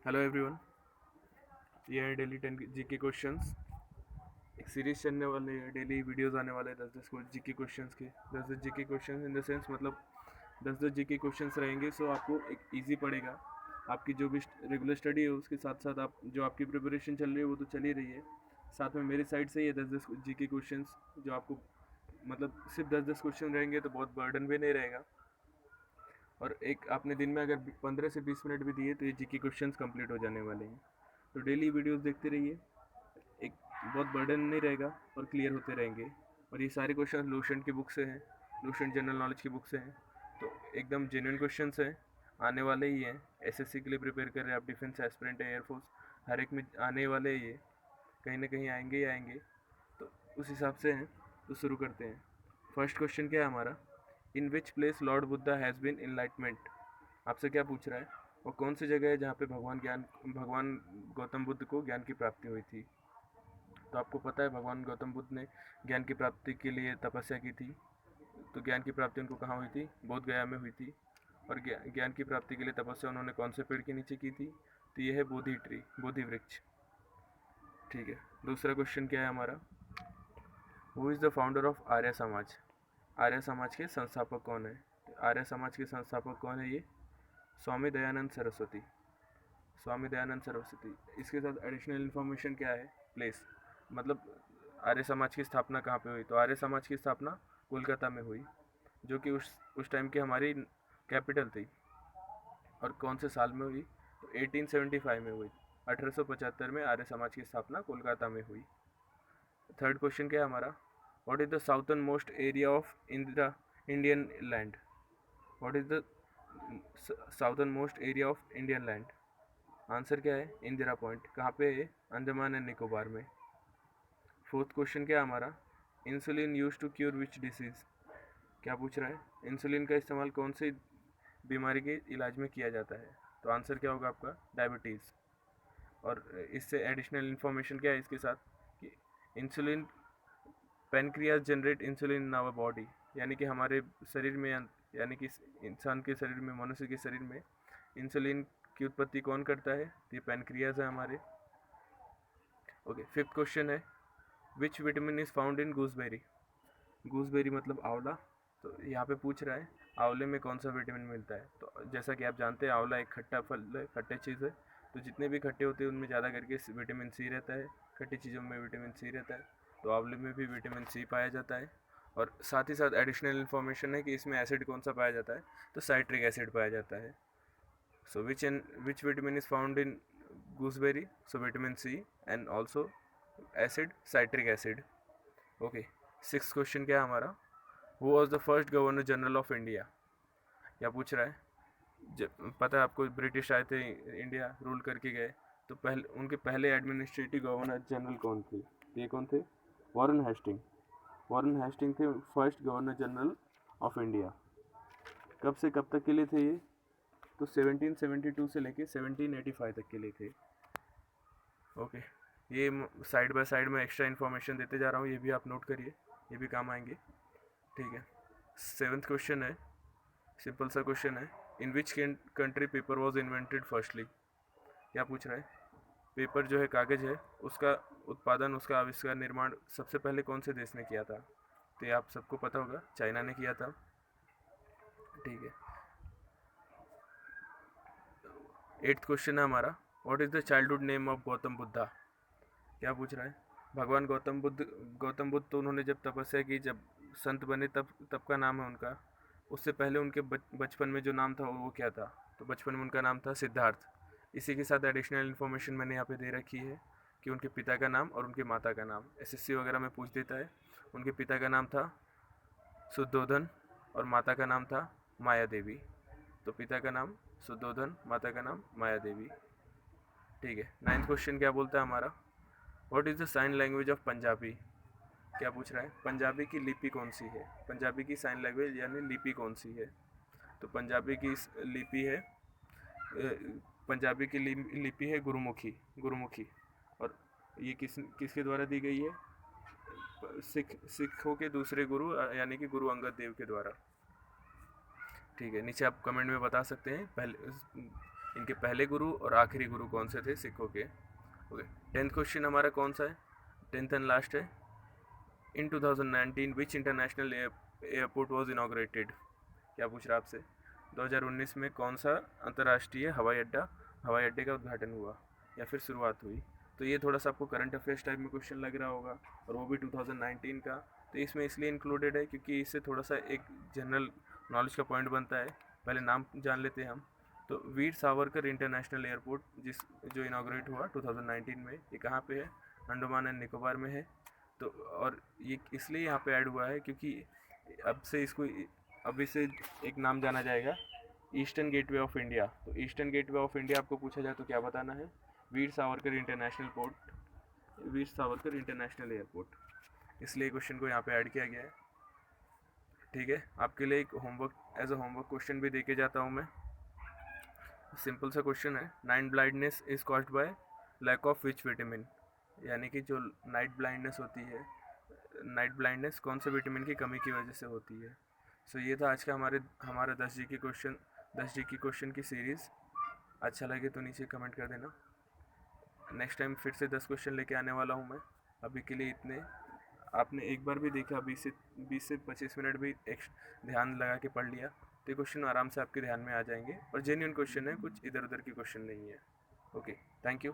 Hello everyone, ये है daily 10 GK questions. एक सीरीज चलने वाली है, डेली वीडियोस आने वाले हैं 10-10 जीके क्वेश्चंस के। 10-10 GK questions in the sense मतलब 10-10 जीके क्वेश्चंस रहेंगे, सो आपको एक इजी पड़ेगा। आपकी जो भी रेगुलर स्टडी है उसके साथ साथ आप जो आपकी प्रिपरेशन चल रही है वो तो चल ही रही है, साथ में मेरी साइड से ये 10-10 जीके क्वेश्चंस जो आपको मतलब सिर्फ 10-10 क्वेश्चन रहेंगे तो बहुत बर्डन भी नहीं रहेगा। और एक आपने दिन में अगर 15 से 20 मिनट भी दिए तो ये जीके क्वेश्चंस कंप्लीट हो जाने वाले हैं। तो डेली वीडियोस देखते रहिए, एक बहुत बर्डन नहीं रहेगा और क्लियर होते रहेंगे। और ये सारे क्वेश्चन लूसेंट की बुक से हैं, लूसेंट जनरल नॉलेज की बुक से हैं, तो एकदम जेन्युइन क्वेश्चन हैं, आने वाले ही हैं। एसएससी के लिए प्रिपेयर कर रहे हैं आप, डिफेंस एस्पिरेंट है, एयरफोर्स, हर एक में आने वाले ही ये कहीं ना कहीं आएंगे ही आएंगे। तो उस हिसाब से हैं, तो शुरू करते हैं। फर्स्ट क्वेश्चन क्या है हमारा, in which place lord Buddha has been enlightenment. आपसे क्या पूछ रहा है, और कौन सी जगह है जहाँ पे भगवान गौतम बुद्ध को ज्ञान की प्राप्ति हुई थी। तो आपको पता है भगवान गौतम बुद्ध ने ज्ञान की प्राप्ति के लिए तपस्या की थी। तो ज्ञान की प्राप्ति उनको कहाँ हुई थी, बोध गया में हुई थी। और ज्ञान की प्राप्ति के लिए तपस्या उन्होंने कौन से पेड़ के नीचे की थी, तो ये है बोधि वृक्ष। ठीक है, दूसरा क्वेश्चन क्या है हमारा, who is the founder of Arya Samaj. Arya समाज के संस्थापक कौन है। तो आर्य समाज के संस्थापक कौन है, ये स्वामी दयानंद सरस्वती। स्वामी दयानंद सरस्वती। इसके साथ एडिशनल इन्फॉर्मेशन क्या है, प्लेस मतलब आर्य समाज की स्थापना कहाँ पे हुई। तो आर्य समाज की स्थापना कोलकाता में हुई, जो कि उस टाइम की हमारी कैपिटल थी। और कौन से साल में हुई, तो 1875 में हुई। 1875 में आर्य समाज की स्थापना कोलकाता में हुई। थर्ड क्वेश्चन क्या है हमारा, what is the southern most area of Indian land. What is the southern most area of Indian land. Answer क्या है, इंदिरा पॉइंट। कहाँ पे है, अंडमान एंड निकोबार में। फोर्थ क्वेश्चन क्या है हमारा, insulin use to cure which disease. क्या पूछ रहा है, इंसुलिन का इस्तेमाल कौन सी बीमारी के इलाज में किया जाता है। तो आंसर क्या होगा आपका, डायबिटीज़। और इससे एडिशनल इन्फॉर्मेशन क्या है इसके साथ, कि insulin pancreas generate insulin in our body, यानी कि हमारे शरीर में, यानी कि इंसान के शरीर में, मनुष्य के शरीर में इंसुलिन की उत्पत्ति कौन करता है, तो ये पेनक्रियाज है हमारे। ओके, फिफ्थ क्वेश्चन है, विच vitamin is found in gooseberry. Gooseberry मतलब आंवला। तो यहाँ पे पूछ रहा है आंवले में कौन सा विटामिन मिलता है। तो जैसा कि आप जानते हैं आंवला एक खट्टा फल है, खट्टे चीज़ है। तो जितने भी खट्टे होते हैं उनमें ज़्यादा करके विटामिन सी रहता है, खट्टी चीज़ों में विटामिन सी रहता है। तो आंवले में भी विटामिन सी पाया जाता है। और साथ ही साथ एडिशनल इन्फॉर्मेशन है कि इसमें एसिड कौन सा पाया जाता है, तो साइट्रिक एसिड पाया जाता है। So which vitamin is found in gooseberry, so vitamin C and also acid, citric acid. Okay, six question क्या है हमारा, who was the first governor general of India. क्या पूछ रहा है, जब पता है आपको ब्रिटिश आए थे, इंडिया रूल करके गए, तो उनके पहले एडमिनिस्ट्रेटिव गवर्नर जनरल कौन थे। ये कौन थे, वॉरेन हेस्टिंग। वॉरेन हेस्टिंग थे first governor general of India. कब से कब तक के लिए थे ये, तो 1772 से लेके 1785 तक के लिए थे। ओके, ये साइड बाय साइड में एक्स्ट्रा इन्फॉर्मेशन देते जा रहा हूँ, ये भी आप नोट करिए, ये भी काम आएंगे। ठीक है, सेवन्थ क्वेश्चन है, सिंपल सा क्वेश्चन है, in which country paper was invented firstly. क्या पूछ रहा है, पेपर जो है कागज़ है, उसका उत्पादन, उसका आविष्कार, निर्माण सबसे पहले कौन से देश ने किया था। तो ये आप सबको पता होगा, चाइना ने किया था। ठीक है, एट्थ क्वेश्चन है हमारा, what is the childhood name of Gautam Buddha. क्या पूछ रहा है, भगवान गौतम बुद्ध तो उन्होंने जब तपस्या की, जब संत बने, तब का नाम है उनका। उससे पहले उनके बचपन में जो नाम था वो क्या था, तो बचपन में उनका नाम था सिद्धार्थ। इसी के साथ एडिशनल इन्फॉर्मेशन मैंने यहाँ पे दे रखी है कि उनके पिता का नाम और उनकी माता का नाम एसएससी वगैरह में पूछ देता है। उनके पिता का नाम था शुद्धोधन और माता का नाम था माया देवी। तो पिता का नाम शुद्धोधन, माता का नाम माया देवी। ठीक है, नाइन्थ क्वेश्चन क्या बोलता है हमारा, what is the sign language of Punjabi. क्या पूछ रहा है, पंजाबी की लिपि कौन सी है, पंजाबी की साइन लैंग्वेज यानी लिपि कौन सी है। तो पंजाबी की लिपि है, पंजाबी की लिपि है गुरुमुखी। और ये किसके द्वारा दी गई है, सिखों के दूसरे गुरु यानी कि गुरु अंगद देव के द्वारा। ठीक है, नीचे आप कमेंट में बता सकते हैं पहले इनके पहले गुरु और आखिरी गुरु कौन से थे सिखों के। ओके, 10th क्वेश्चन हमारा कौन सा है, 10th एंड लास्ट है। इन 2019 विच इंटरनेशनल एयरपोर्ट वॉज इनाग्रेटेड। क्या पूछ रहा है आपसे, 2019 में कौन सा अंतर्राष्ट्रीय हवाई अड्डे का उद्घाटन हुआ या फिर शुरुआत हुई। तो ये थोड़ा सा आपको करंट अफेयर्स टाइप में क्वेश्चन लग रहा होगा, और वो भी 2019 का। तो इसमें इसलिए इंक्लूडेड है क्योंकि इससे थोड़ा सा एक जनरल नॉलेज का पॉइंट बनता है। पहले नाम जान लेते हैं हम। तो वीर सावरकर इंटरनेशनल एयरपोर्ट जो इनाग्रेट हुआ 2019 में, ये कहाँ पे है, अंडमान एंड निकोबार में है। तो और ये इसलिए यहाँ पे ऐड हुआ है क्योंकि अब इसे एक नाम जाना जाएगा, ईस्टर्न गेटवे ऑफ इंडिया। तो ईस्टर्न गेटवे ऑफ इंडिया आपको पूछा जाए तो क्या बताना है, वीर सावरकर इंटरनेशनल एयरपोर्ट। इसलिए क्वेश्चन को यहाँ पे ऐड किया गया है। ठीक है, आपके लिए एक होमवर्क क्वेश्चन भी दे के जाता हूँ मैं। सिंपल सा क्वेश्चन है, night blindness is caused by lack of which vitamin. यानी कि जो नाइट ब्लाइंडनेस होती है, नाइट ब्लाइंडनेस कौन से विटामिन की कमी की वजह से होती है। सो ये था आज का हमारा 10 जी की क्वेश्चन की सीरीज़। अच्छा लगे तो नीचे कमेंट कर देना। नेक्स्ट टाइम फिर से 10 क्वेश्चन लेके आने वाला हूँ मैं। अभी के लिए इतने। आपने एक बार भी देखा, 20 से 25 मिनट भी ध्यान लगा के पढ़ लिया तो ये क्वेश्चन आराम से आपके ध्यान में आ जाएंगे, और जेन्युइन क्वेश्चन है, कुछ इधर उधर के क्वेश्चन नहीं है। Okay, thank you.